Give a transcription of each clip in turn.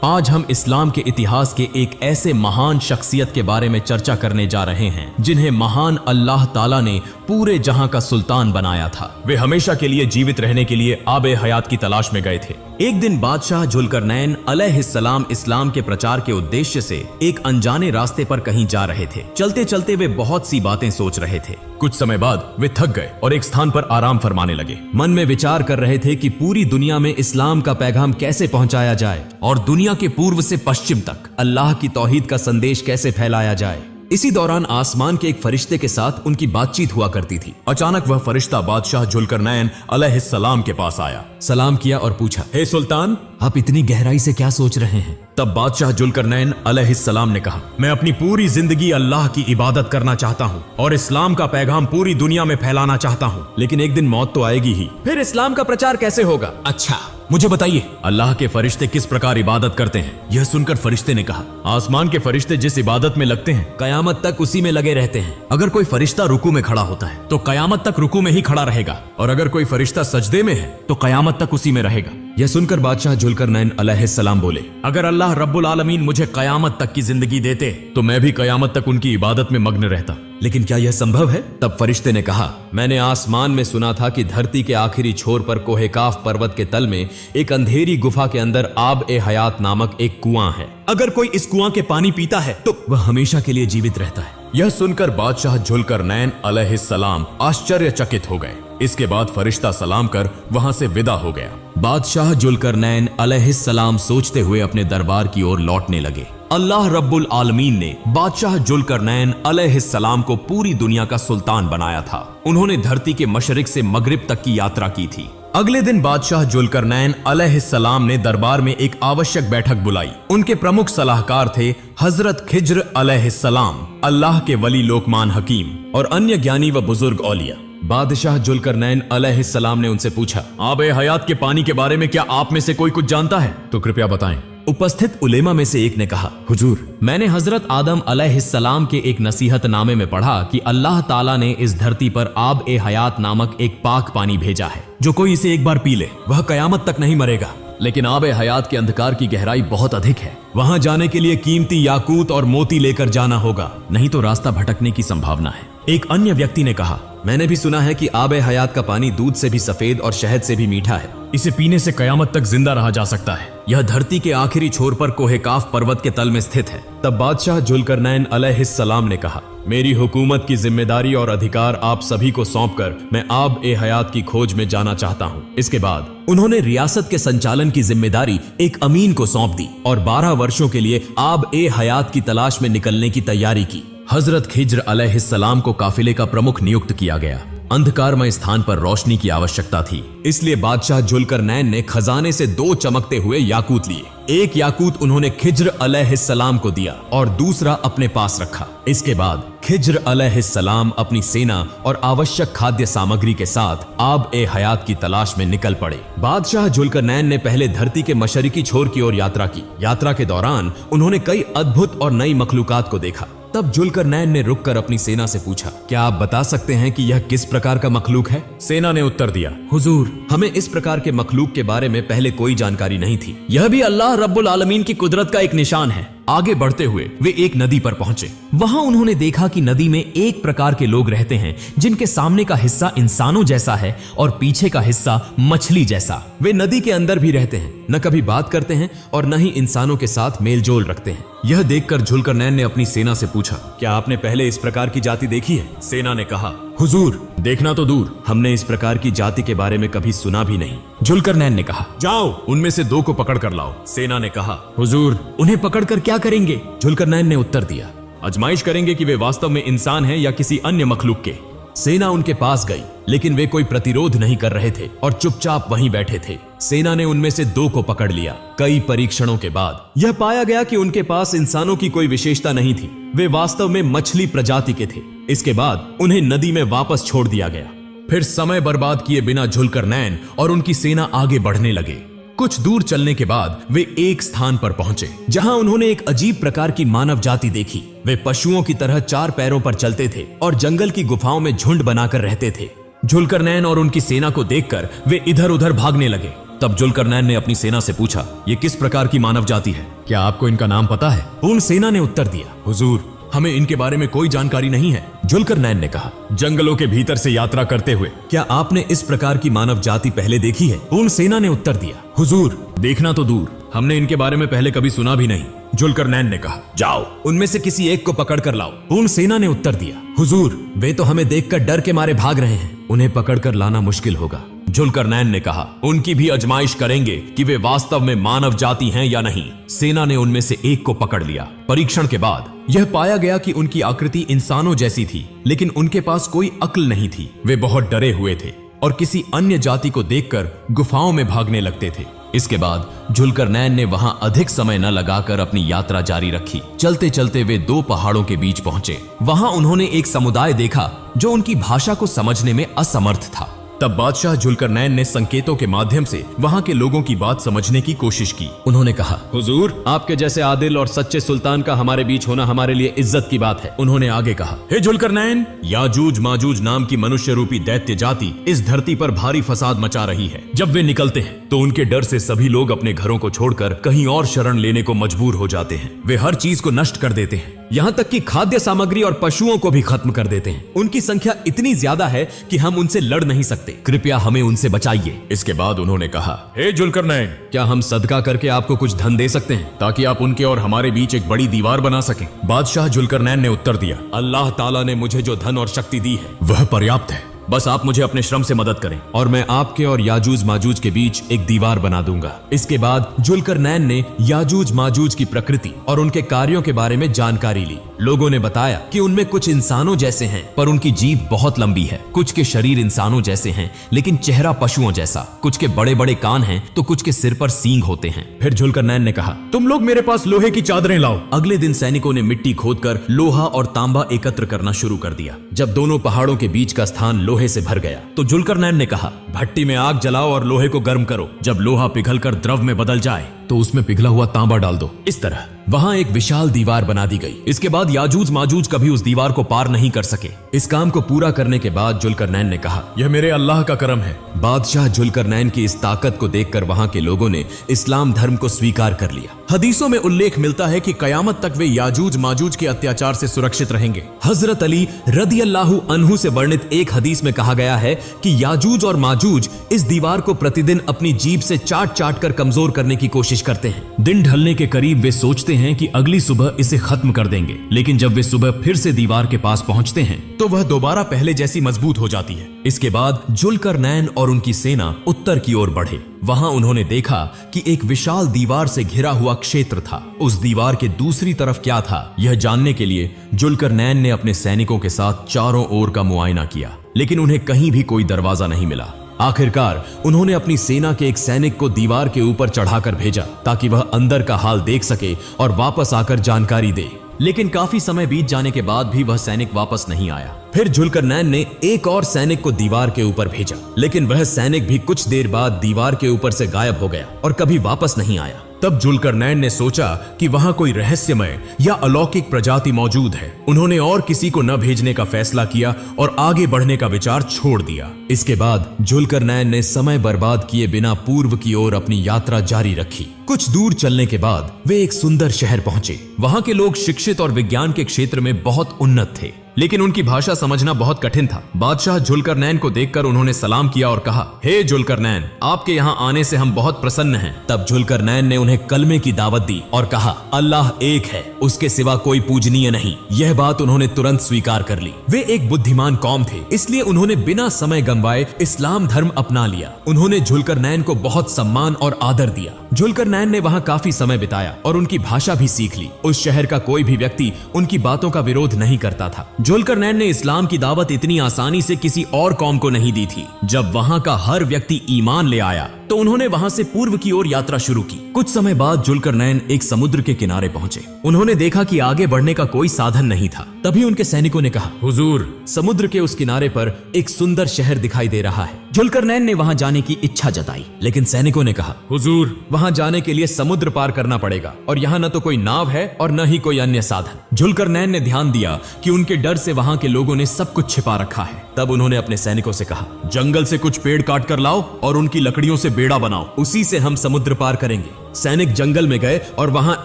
आज हम इस्लाम के इतिहास के एक ऐसे महान शख्सियत के बारे में चर्चा करने जा रहे हैं जिन्हें महान अल्लाह ताला ने पूरे जहां का सुल्तान बनाया था। वे हमेशा के लिए जीवित रहने के लिए आबे हयात की तलाश में गए थे। एक दिन बादशाह जुल्करनैन अलैहिस्सलाम इस्लाम के प्रचार के उद्देश्य से एक अनजाने रास्ते पर कहीं जा रहे थे। चलते चलते वे बहुत सी बातें सोच रहे थे। कुछ समय बाद वे थक गए और एक स्थान पर आराम फरमाने लगे। मन में विचार कर रहे थे कि पूरी दुनिया में इस्लाम का पैगाम कैसे पहुंचाया जाए और दुनिया के पूर्व से पश्चिम तक अल्लाह की तौहीद का संदेश कैसे फैलाया जाए। इसी दौरान आसमान के एक फरिश्ते के साथ उनकी बातचीत हुआ करती थी। अचानक वह फरिश्ता बादशाह जुल्करनैन अलैहिस्सलाम के पास आया, सलाम किया और पूछा, हे सुल्तान, आप इतनी गहराई से क्या सोच रहे हैं? तब बादशाह जुल्करनैन अलैहिस्सलाम ने कहा, मैं अपनी पूरी जिंदगी अल्लाह की इबादत करना चाहता हूँ और इस्लाम का पैगाम पूरी दुनिया में फैलाना चाहता हूँ, लेकिन एक दिन मौत तो आएगी ही। फिर इस्लाम का प्रचार कैसे होगा? अच्छा मुझे बताइए, अल्लाह के फरिश्ते किस प्रकार इबादत करते हैं? यह सुनकर फरिश्ते ने कहा, आसमान के फरिश्ते जिस इबादत में लगते हैं कयामत तक उसी में लगे रहते हैं। अगर कोई फरिश्ता रुकू में खड़ा होता है तो कयामत तक रुकू में ही खड़ा रहेगा, और अगर कोई फरिश्ता सजदे में है तो कयामत तक उसी में रहेगा। यह सुनकर बादशाह जुल्करनैन अलैहिस्सलाम बोले, अगर अल्लाह रब्बुल आलमीन मुझे कयामत तक की जिंदगी देते तो मैं भी कयामत तक उनकी इबादत में मग्न रहता, लेकिन क्या यह संभव है? तब फरिश्ते ने कहा, मैंने आसमान में सुना था कि धरती के आखिरी छोर पर कोहे काफ पर्वत के तल में एक अंधेरी गुफा के अंदर आब ए हयात नामक एक कुआं है। अगर कोई इस कुआं के पानी पीता है तो वह हमेशा के लिए जीवित रहता है। यह सुनकर बादशाह जुल्करनैन अलैहिस्सलाम आश्चर्यचकित हो गए। इसके बाद फरिश्ता सलाम कर वहां से विदा हो गया। बादशाह जुल्करनैन अलैहिस्सलाम सोचते हुए अपने दरबार की ओर लौटने लगे। अल्लाह रब्बुल आलमीन ने बादशाह जुल्करनैन अलैहिस्सलाम को पूरी दुनिया का सुल्तान बनाया था। उन्होंने धरती के मशरिक से मगरिब तक की यात्रा की थी। अगले दिन बादशाह जुल्करनैन अलैहिस्सलाम ने दरबार में एक आवश्यक बैठक बुलाई। उनके प्रमुख सलाहकार थे हजरत खिज्र अलैहिस्सलाम, अल्लाह के वली लोकमान हकीम और अन्य ज्ञानी व बुजुर्ग औलिया। बादशाह जुल्करनैन अलैहिस्सलाम ने उनसे पूछा, आबे हयात के पानी के बारे में क्या आप में से कोई कुछ जानता है? तो कृपया बताएं। उपस्थित उलेमा में से एक ने कहा, हुजूर, मैंने हजरत आदम अलैहिस्सलाम के एक नसीहतनामे में पढ़ा कि अल्लाह ताला ने इस धरती पर आब ए हयात नामक एक पाक पानी भेजा है। जो कोई इसे एक बार पी ले वह कयामत तक नहीं मरेगा। लेकिन आब ए हयात के अंधकार की गहराई बहुत अधिक है। वहां जाने के लिए कीमती याकूत और मोती लेकर जाना होगा, नहीं तो रास्ता भटकने की संभावना है। एक अन्य व्यक्ति ने कहा, मैंने भी सुना है कि आब ए हयात का पानी दूध से भी सफेद और शहद से भी मीठा है। इसे पीने से कयामत तक जिंदा रहा जा सकता है। यह धरती के आखिरी छोर पर कोहे काफ पर्वत के तल में स्थित है। तब बादशाह जुल्करनैन अलैहिस्सलाम ने कहा, मेरी हुकूमत की जिम्मेदारी और अधिकार आप सभी को सौंपकर मैं आब ए हयात की खोज में जाना चाहता हूँ। इसके बाद उन्होंने रियासत के संचालन की जिम्मेदारी एक अमीन को सौंप दी और 12 वर्षों के लिए आब ए हयात की तलाश में निकलने की तैयारी की। हजरत खिज्र अलैहिस्सलाम को काफिले का प्रमुख नियुक्त किया गया। अंधकारमय स्थान पर रोशनी की आवश्यकता थी, इसलिए बादशाह जुल्करनैन ने खजाने से 2 चमकते हुए याकूत लिए। एक याकूत उन्होंने खिज्र अलैहिस्सलाम को दिया और दूसरा अपने पास रखा। इसके बाद खिज्र अलैहिस्सलाम अपनी सेना और आवश्यक खाद्य सामग्री के साथ आब ए हयात की तलाश में निकल पड़े। बादशाह जुल्करनैन ने पहले धरती के मशरिकी छोर की ओर यात्रा की। यात्रा के दौरान उन्होंने कई अद्भुत और नई मखलूकात को देखा। तब जुल्करनैन ने रुककर अपनी सेना से पूछा, क्या आप बता सकते हैं कि यह किस प्रकार का मखलूक है? सेना ने उत्तर दिया, हुजूर, हमें इस प्रकार के मखलूक के बारे में पहले कोई जानकारी नहीं थी। यह भी अल्लाह रब्बुल आलमीन की कुदरत का एक निशान है। आगे बढ़ते हुए वे एक नदी पर पहुंचे। वहां उन्होंने देखा कि नदी में एक प्रकार के लोग रहते हैं जिनके सामने का हिस्सा इंसानों जैसा है और पीछे का हिस्सा मछली जैसा। वे नदी के अंदर भी रहते हैं, न कभी बात करते हैं और न ही इंसानों के साथ मेलजोल रखते हैं। यह देखकर जुल्करनैन ने अपनी सेना से पूछा, क्या आपने पहले इस प्रकार की जाति देखी है? सेना ने कहा, हुजूर, देखना तो दूर, हमने इस प्रकार की जाति के बारे में कभी सुना भी नहीं। जुल्करनैन ने कहा, जाओ उनमें से 2 को पकड़ कर लाओ। सेना ने कहा, हुजूर, उन्हें पकड़कर क्या करेंगे? जुल्करनैन ने उत्तर दिया, आजमाइश करेंगे कि वे वास्तव में इंसान हैं या किसी अन्य मखलूक के। सेना उनके पास गई, लेकिन वे कोई प्रतिरोध नहीं कर रहे थे और चुपचाप वहीं बैठे थे। सेना ने उनमें से 2 को पकड़ लिया। कई परीक्षणों के बाद यह पाया गया कि उनके पास इंसानों की कोई विशेषता नहीं थी। वे वास्तव में मछली प्रजाति के थे। इसके बाद उन्हें नदी में वापस छोड़ दिया गया। फिर समय बर्बाद किए बिना जुल्करनैन और उनकी सेना आगे बढ़ने लगे। कुछ दूर चलने के बाद वे एक स्थान पर पहुंचे जहां उन्होंने एक अजीब प्रकार की मानव जाति देखी। वे पशुओं की तरह 4 पैरों पर चलते थे और जंगल की गुफाओं में झुंड बनाकर रहते थे। जुल्करनैन और उनकी सेना को देखकर वे इधर उधर भागने लगे। तब जुल्करनैन ने अपनी सेना से पूछा, ये किस प्रकार की मानव जाति है? क्या आपको इनका नाम पता है? पूर्ण सेना ने उत्तर दिया, हुजूर, हमें इनके बारे में कोई जानकारी नहीं है। जुल्करनैन ने कहा, जंगलों के भीतर से यात्रा करते हुए क्या आपने इस प्रकार की मानव जाति पहले देखी है? पूर्ण सेना ने उत्तर दिया, हुजूर, देखना तो दूर, हमने इनके बारे में पहले कभी सुना भी नहीं। जुल्करनैन ने कहा, जाओ उनमें से किसी एक को पकड़ कर लाओ। पूर्ण सेना ने उत्तर दिया, हुजूर, वे तो हमें देखकर डर के मारे भाग रहे हैं, उन्हें पकड़कर लाना मुश्किल होगा। जुल्करनैन ने कहा, उनकी भी आजमाइश करेंगे कि वे वास्तव में मानव जाति हैं या नहीं। सेना ने उनमें से एक को पकड़ लिया। परीक्षण के बाद यह पाया गया कि उनकी आकृति इंसानों जैसी थी, लेकिन उनके पास कोई अक्ल नहीं थी। वे बहुत डरे हुए थे और किसी अन्य जाति को देखकर गुफाओं में भागने लगते थे। इसके बाद जुल्करनैन ने वहां अधिक समय न लगाकर अपनी यात्रा जारी रखी। चलते चलते वे 2 पहाड़ों के बीच पहुंचे। वहां उन्होंने एक समुदाय देखा जो उनकी भाषा को समझने में असमर्थ था। तब बादशाह जुल्करनैन ने संकेतों के माध्यम से वहां के लोगों की बात समझने की कोशिश की। उन्होंने कहा, हुजूर, आपके जैसे आदिल और सच्चे सुल्तान का हमारे बीच होना हमारे लिए इज्जत की बात है। उन्होंने आगे कहा, हे जुल्करनैन, याजूज माजूज नाम की मनुष्य रूपी दैत्य जाति इस धरती पर भारी फसाद मचा रही है। जब वे निकलते हैं तो उनके डर से सभी लोग अपने घरों को छोड़कर कहीं और शरण लेने को मजबूर हो जाते हैं। वे हर चीज को नष्ट कर देते हैं, यहाँ तक कि खाद्य सामग्री और पशुओं को भी खत्म कर देते हैं। उनकी संख्या इतनी ज्यादा है कि हम उनसे लड़ नहीं सकते। कृपया हमें उनसे बचाइए। इसके बाद उन्होंने कहा, हे जुल्करनैन, क्या हम सदका करके आपको कुछ धन दे सकते हैं ताकि आप उनके और हमारे बीच एक बड़ी दीवार बना सकें? बादशाह जुल्करनैन ने उत्तर दिया, अल्लाह ताला ने मुझे जो धन और शक्ति दी है वह पर्याप्त है। बस आप मुझे अपने श्रम से मदद करें और मैं आपके और याजूज माजूज के बीच एक दीवार बना दूंगा। इसके बाद जुल्करनैन ने याजूज माजूज की प्रकृति और उनके कार्यों के बारे में जानकारी ली। लोगों ने बताया कि उनमें कुछ इंसानों जैसे हैं, पर उनकी जीभ बहुत लंबी है। कुछ के शरीर इंसानों जैसे हैं, लेकिन चेहरा पशुओं जैसा। कुछ के बड़े बड़े कान हैं, तो कुछ के सिर पर सींग होते हैं। फिर जुल्करनैन ने कहा, तुम लोग मेरे पास लोहे की चादरें लाओ। अगले दिन सैनिकों ने मिट्टी खोदकर लोहा और तांबा एकत्र करना शुरू कर दिया। जब दोनों पहाड़ों के बीच का स्थान लोहे से भर गया तो जुल्करनैन ने कहा, भट्टी में आग जलाओ और लोहे को गर्म करो। जब लोहा पिघलकर द्रव में बदल जाए तो उसमें पिघला हुआ तांबा डाल दो। इस तरह वहां एक विशाल दीवार बना दी गई। इसके बाद याजूज माजूज कभी उस दीवार को पार नहीं कर सके। इस काम को पूरा करने के बाद जुल्करनैन ने कहा, यह मेरे अल्लाह का करम है। बादशाह जुल्करनैन की इस ताकत को देखकर वहां के लोगों ने इस्लाम धर्म को स्वीकार कर लिया। हदीसों में उल्लेख मिलता है कि कयामत तक वे याजूज माजूज के अत्याचार से सुरक्षित रहेंगे। हजरत अली रदियल्लाहु अन्हु से वर्णित एक हदीस में कहा गया है कि याजूज और माजूज इस दीवार को प्रतिदिन अपनी जीभ से चाट चाट कर कमजोर करने की कोशिश करते हैं। दिन ढलने के करीब वे सोचते हैं कि अगली सुबह इसे खत्म कर देंगे, लेकिन जब वे सुबह फिर से दीवार के पास पहुंचते हैं तो वह दोबारा पहले जैसी मजबूत हो जाती है। इसके बाद जुल्करनैन और उनकी सेना उत्तर की ओर बढ़े। वहां उन्होंने देखा कि एक विशाल दीवार से घिरा हुआ क्षेत्र था। उस दीवार के दूसरी तरफ क्या था, यह जानने के लिए जुल्करनैन ने अपने सैनिकों के साथ चारों ओर का मुआयना किया, लेकिन उन्हें कहीं भी कोई दरवाजा नहीं मिला। आखिरकार उन्होंने अपनी सेना के एक सैनिक को दीवार के ऊपर चढ़ाकर भेजा ताकि वह अंदर का हाल देख सके और वापस आकर जानकारी दे, लेकिन काफी समय बीत जाने के बाद भी वह सैनिक वापस नहीं आया। फिर जुल्करनैन ने एक और सैनिक को दीवार के ऊपर भेजा, लेकिन वह सैनिक भी कुछ देर बाद दीवार के ऊपर से गायब हो गया और कभी वापस नहीं आया। तब जुल्करनैन ने सोचा कि वहां कोई रहस्यमय या अलौकिक प्रजाति मौजूद है। उन्होंने और किसी को न भेजने का फैसला किया और आगे बढ़ने का विचार छोड़ दिया। इसके बाद जुल्करनैन ने समय बर्बाद किए बिना पूर्व की ओर अपनी यात्रा जारी रखी। कुछ दूर चलने के बाद वे एक सुंदर शहर पहुंचे। वहां के लोग शिक्षित और विज्ञान के क्षेत्र में बहुत उन्नत थे, लेकिन उनकी भाषा समझना बहुत कठिन था। बादशाह जुल्करनैन को देखकर उन्होंने सलाम किया और कहा, हे जुल्करनैन, आपके यहाँ आने से हम बहुत प्रसन्न हैं। तब जुल्करनैन ने उन्हें कलमे की दावत दी और कहा, अल्लाह एक है, उसके सिवा कोई पूजनीय नहीं। यह बात उन्होंने तुरंत स्वीकार कर ली। वे एक बुद्धिमान कौम थे, इसलिए उन्होंने बिना समय गंवाए इस्लाम धर्म अपना लिया। उन्होंने जुल्करनैन को बहुत सम्मान और आदर दिया। जुल्करनैन ने वहाँ काफी समय बिताया और उनकी भाषा भी सीख ली। उस शहर का कोई भी व्यक्ति उनकी बातों का विरोध नहीं करता था। जुल्करनैन ने इस्लाम की दावत इतनी आसानी से किसी और कौम को नहीं दी थी। जब वहां का हर व्यक्ति ईमान ले आया तो उन्होंने वहां से पूर्व की ओर यात्रा शुरू की। कुछ समय बाद जुल्करनैन एक समुद्र के किनारे पहुंचे। उन्होंने देखा कि आगे बढ़ने का कोई साधन नहीं था। तभी उनके सैनिकों ने कहा, हुजूर, समुद्र के उस किनारे पर एक सुंदर शहर दिखाई दे रहा है। जुल्करनैन ने वहां जाने की इच्छा जताई, लेकिन सैनिकों ने कहा, हुजूर, वहां जाने के लिए समुद्र पार करना पड़ेगा और यहाँ न तो कोई नाव है और न ही कोई अन्य साधन। जुल्करनैन ने ध्यान दिया कि उनके डर से वहां के लोगों ने सब कुछ छिपा रखा है। तब उन्होंने अपने सैनिकों से कहा, जंगल से कुछ पेड़ काट कर लाओ और उनकी लकड़ियों से बेड़ा बनाओ, उसी से हम समुद्र पार करेंगे। सैनिक जंगल में गए और वहां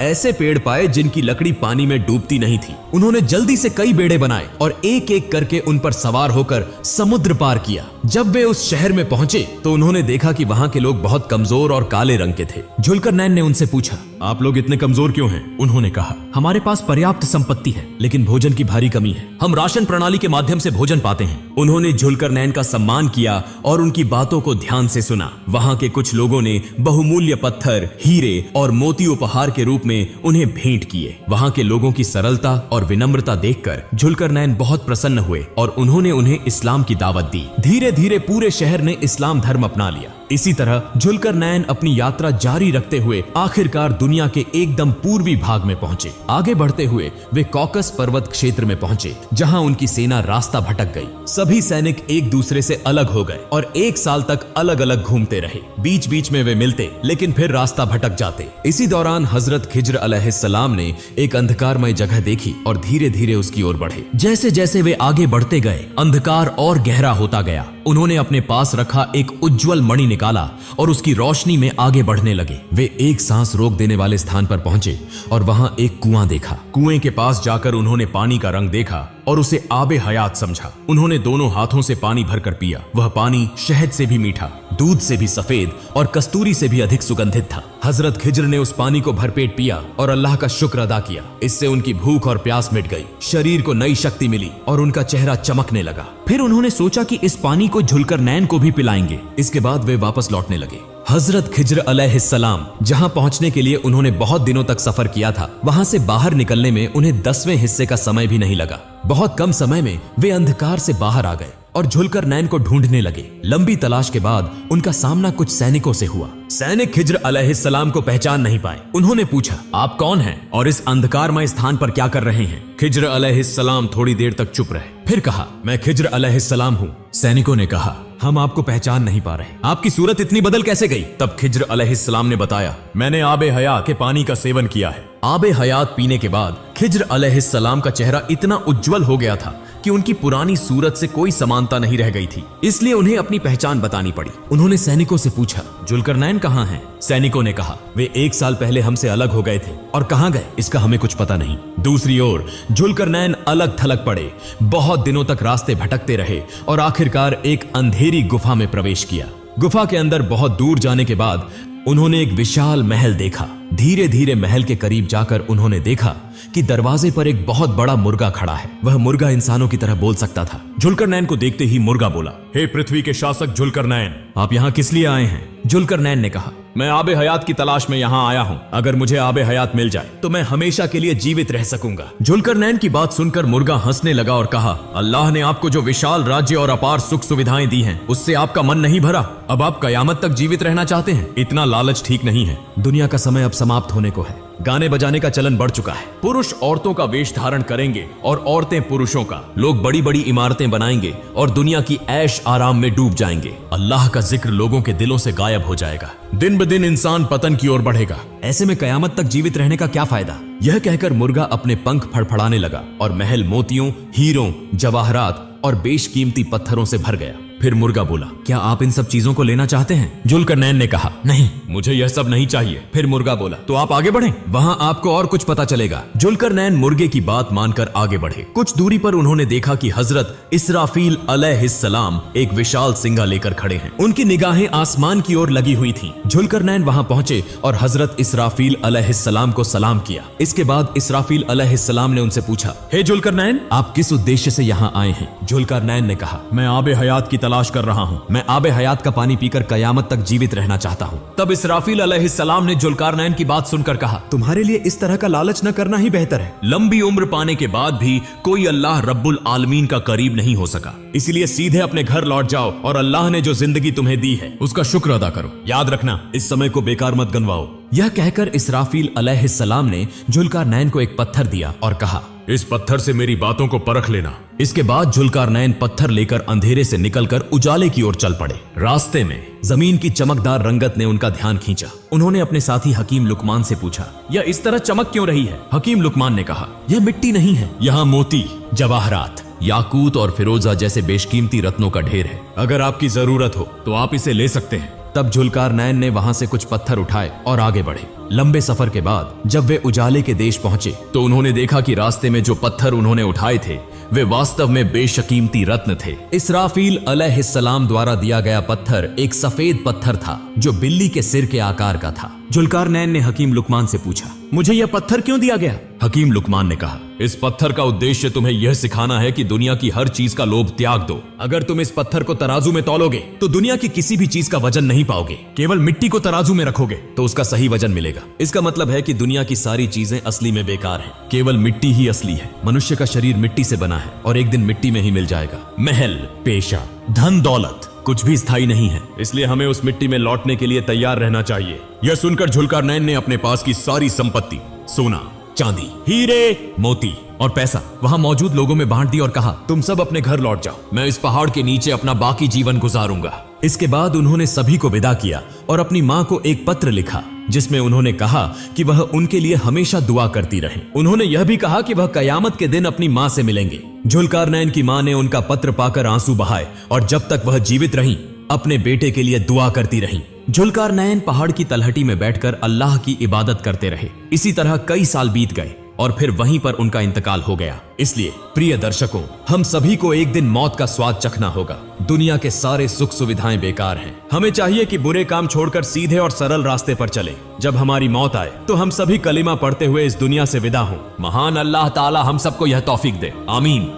ऐसे पेड़ पाए जिनकी लकड़ी पानी में डूबती नहीं थी। उन्होंने जल्दी से कई बेड़े बनाए और एक एक करके उन पर सवार होकर समुद्र पार किया। जब वे उस शहर में पहुंचे तो उन्होंने देखा कि वहां के लोग बहुत कमजोर और काले रंग के थे। जुल्करनैन ने उनसे पूछा, आप लोग इतने कमजोर क्यों हैं? उन्होंने कहा, हमारे पास पर्याप्त संपत्ति है, लेकिन भोजन की भारी कमी है। हम राशन प्रणाली के माध्यम से भोजन पाते हैं। उन्होंने जुल्करनैन का सम्मान किया और उनकी बातों को ध्यान से सुना। वहां के कुछ लोगों ने बहुमूल्य पत्थर, हीरे और मोती उपहार के रूप में उन्हें भेंट किए। वहां के लोगों की सरलता और विनम्रता देखकर जुल्करनैन बहुत प्रसन्न हुए और उन्होंने उन्हें इस्लाम की दावत दी। धीरे धीरे पूरे शहर ने इस्लाम धर्म अपना लिया। इसी तरह जुल्करनैन अपनी यात्रा जारी रखते हुए आखिरकार दुनिया के एकदम पूर्वी भाग में पहुंचे। आगे बढ़ते हुए वे कॉकस पर्वत क्षेत्र में पहुंचे, जहां उनकी सेना रास्ता भटक गई। सभी सैनिक एक दूसरे से अलग हो गए और 1 साल तक अलग अलग घूमते रहे। बीच बीच में वे मिलते, लेकिन फिर रास्ता भटक जाते। इसी दौरान हजरत खिज्र अलैहिस्सलाम ने एक अंधकारमय जगह देखी और धीरे धीरे उसकी ओर बढ़े। जैसे जैसे वे आगे बढ़ते गए, अंधकार और गहरा होता गया। उन्होंने अपने पास रखा एक उज्जवल मणि निकाला और उसकी रोशनी में आगे बढ़ने लगे। वे एक सांस रोक देने वाले स्थान पर पहुंचे और वहां एक कुआं देखा। कुएं के पास जाकर उन्होंने पानी का रंग देखा और उसे आबे हयात समझा। उन्होंने दोनों हाथों से पानी भरकर पिया। वह पानी शहद से भी मीठा, दूध से भी सफेद और कस्तूरी से भी अधिक सुगंधित था। हजरत खिज्र ने उस पानी को भरपेट पिया और अल्लाह का शुक्र अदा किया। इससे उनकी भूख और प्यास मिट गई, शरीर को नई शक्ति मिली और उनका चेहरा चमकने लगा। फिर उन्होंने सोचा कि इस पानी को जुल्करनैन को भी पिलाएंगे। इसके बाद वे वापस लौटने लगे। हजरत खिज्र अलैहिस्सलाम जहां पहुंचने के लिए उन्होंने बहुत दिनों तक सफर किया था, वहां से बाहर निकलने में उन्हें 10वें हिस्से का समय भी नहीं लगा। बहुत कम समय में वे अंधकार से बाहर आ गए और जुल्करनैन को ढूंढने लगे। लंबी तलाश के बाद उनका सामना कुछ सैनिकों से हुआ। सैनिक खिज्र अलैहिस्सलाम को पहचान नहीं पाए। उन्होंने पूछा, आप कौन हैं और इस अंधकारमय स्थान पर क्या कर रहे हैं? खिज्र अलैहिस्सलाम थोड़ी देर तक चुप रहे, फिर कहा, मैं खिज्र अलैहिस्सलाम हूँ। सैनिकों ने कहा, हम आपको पहचान नहीं पा रहे, आपकी सूरत इतनी बदल कैसे गई? तब खिज्र अलैहिस्सलाम ने बताया, मैंने आबे हयात के पानी का सेवन किया है। आबे हयात पीने के बाद खिज्र अलैहिस्सलाम का चेहरा इतना उज्जवल हो गया था कि उनकी पुरानी सूरत से कोई समानता नहीं रह गई थी। इसलिए उन्हें अपनी पहचान बतानी पड़ी। उन्होंने सैनिकों से पूछा, जुल्करनैन कहाँ हैं? सैनिकों ने कहा, वे 1 साल पहले हमसे अलग हो गए थे और कहाँ गए इसका हमें कुछ पता नहीं। दूसरी ओर जुल्करनैन अलग थलग पड़े, बहुत दिनों तक रास्ते भटकते रहे और आखिरकार एक अंधेरी गुफा में प्रवेश किया। गुफा के अंदर बहुत दूर जाने के बाद उन्होंने एक विशाल महल देखा। धीरे धीरे महल के करीब जाकर उन्होंने देखा कि दरवाजे पर एक बहुत बड़ा मुर्गा खड़ा है। वह मुर्गा इंसानों की तरह बोल सकता था। जुल्करनैन को देखते ही मुर्गा बोला, हे पृथ्वी के शासक जुल्करनैन, आप यहाँ किस लिए आए हैं? जुल्करनैन ने कहा, मैं आबे हयात की तलाश में यहाँ आया हूँ। अगर मुझे आबे हयात मिल जाए तो मैं हमेशा के लिए जीवित रह सकूंगा। जुल्करनैन की बात सुनकर मुर्गा हंसने लगा और कहा, अल्लाह ने आपको जो विशाल राज्य और अपार सुख सुविधाएं दी हैं, उससे आपका मन नहीं भरा? अब आप कयामत तक जीवित रहना चाहते हैं? इतना लालच ठीक नहीं है। दुनिया का समय अब समाप्त होने को है। गाने बजाने का चलन बढ़ चुका है। पुरुष औरतों का वेश धारण करेंगे और औरतें पुरुषों का। लोग बड़ी बड़ी इमारतें बनाएंगे और दुनिया की ऐश आराम में डूब जाएंगे। अल्लाह का जिक्र लोगों के दिलों से गायब हो जाएगा। दिन ब दिन इंसान पतन की ओर बढ़ेगा। ऐसे में कयामत तक जीवित रहने का क्या फायदा? यह कहकर मुर्गा अपने पंख फड़फड़ाने लगा और महल मोतियों, हीरों, जवाहरात और बेशकीमती पत्थरों से भर गया। फिर मुर्गा बोला, क्या आप इन सब चीजों को लेना चाहते हैं? जुल्करनैन ने कहा, नहीं, मुझे यह सब नहीं चाहिए। फिर मुर्गा बोला, तो आप आगे बढ़ें, वहां आपको और कुछ पता चलेगा। जुल्करनैन मुर्गे की बात मानकर आगे बढ़े। कुछ दूरी पर उन्होंने देखा कि हजरत इसराफील अलैहिस्सलाम एक विशाल सिंगा लेकर खड़े हैं। उनकी निगाहें आसमान की ओर लगी हुई थीं। जुल्करनैन वहां पहुंचे और हजरत इसराफील अलैहिस्सलाम को सलाम किया। इसके बाद इसराफील अलैहिस्सलाम ने उनसे पूछा, हे जुल्करनैन, आप किस उद्देश्य से यहाँ आए हैं? जुल्करनैन ने कहा, मैं आबे हयात की तलाश कर रहा हूँ। मैं आबे हयात का पानी पीकर कयामत तक जीवित रहना चाहता हूँ। तब इसराफील अलैहिस्सलाम ने जुल्करनैन की बात सुनकर कहा, तुम्हारे लिए इस तरह का लालच न करना ही बेहतर है। लंबी उम्र पाने के बाद भी कोई अल्लाह रब्बुल आलमीन का करीब नहीं हो सका। इसलिए सीधे अपने घर लौट जाओ और अल्लाह ने जो जिंदगी तुम्हें दी है उसका शुक्र अदा करो। याद रखना, इस समय को बेकार मत गंवाओ। यह कहकर इसराफील अलैहिस्सलाम ने जुल्करनैन को एक पत्थर दिया और कहा, इस पत्थर से मेरी बातों को परख लेना। इसके बाद जुल्करनैन पत्थर लेकर अंधेरे से निकलकर उजाले की ओर चल पड़े। रास्ते में जमीन की चमकदार रंगत ने उनका ध्यान खींचा। उन्होंने अपने साथी हकीम लुकमान से पूछा, यह इस तरह चमक क्यों रही है? हकीम लुकमान ने कहा, यह मिट्टी नहीं है, यहाँ मोती, जवाहरात, याकूत और फिरोजा जैसे बेशकीमती रत्नों का ढेर है। अगर आपकी जरूरत हो तो आप इसे ले सकते हैं। तब जुल्कारनैन ने वहां से कुछ पत्थर उठाए और आगे बढ़े। लंबे सफर के बाद जब वे उजाले के देश पहुंचे तो उन्होंने देखा कि रास्ते में जो पत्थर उन्होंने उठाए थे वे वास्तव में बेशकीमती रत्न थे। इसराफील अलैहिस्सलाम द्वारा दिया गया पत्थर एक सफेद पत्थर था जो बिल्ली के सिर के आकार का था। जुल्कारनैन ने हकीम लुकमान से पूछा, मुझे यह पत्थर क्यों दिया गया? हकीम लुकमान ने कहा, इस पत्थर का उद्देश्य तुम्हें यह सिखाना है कि दुनिया की हर चीज का लोभ त्याग दो। अगर तुम इस पत्थर को तराजू में तौलोगे तो दुनिया की किसी भी चीज का वजन नहीं पाओगे। केवल मिट्टी को तराजू में रखोगे तो उसका सही वजन मिलेगा। इसका मतलब है कि दुनिया की सारी चीजें असली में बेकार हैं। केवल मिट्टी ही असली है। मनुष्य का शरीर मिट्टी से बना है और एक दिन मिट्टी में ही मिल जाएगा। महल, पेशा, धन दौलत कुछ भी स्थायी नहीं है, इसलिए हमें उस मिट्टी में लौटने के लिए तैयार रहना चाहिए। यह सुनकर जुल्कारनैन ने अपने पास की सारी संपत्ति, सोना, चांदी, हीरे, मोती और पैसा वहां मौजूद लोगों में बांट दी और कहा, तुम सब अपने घर लौट जाओ, मैं इस पहाड़ के नीचे अपना बाकी जीवन गुजारूंगा। इसके बाद उन्होंने सभी को विदा किया और अपनी मां को एक पत्र लिखा जिसमें उन्होंने कहा कि वह उनके लिए हमेशा दुआ करती रहे। उन्होंने यह भी कहा कि वह कयामत के दिन अपनी मां से मिलेंगे। जुल्कारनैन की मां ने उनका पत्र पाकर आंसू बहाए और जब तक वह जीवित रहीं अपने बेटे के लिए दुआ करती रहीं। जुल्कारनैन पहाड़ की तलहटी में बैठकर अल्लाह की इबादत करते रहे। इसी तरह कई साल बीत गए और फिर वहीं पर उनका इंतकाल हो गया। इसलिए प्रिय दर्शकों, हम सभी को एक दिन मौत का स्वाद चखना होगा। दुनिया के सारे सुख सुविधाएं बेकार हैं। हमें चाहिए कि बुरे काम छोड़कर सीधे और सरल रास्ते पर चलें। जब हमारी मौत आए तो हम सभी कलिमा पढ़ते हुए इस दुनिया से विदा हों। महान अल्लाह ताला हम सबको यह तौफीक दे, आमीन।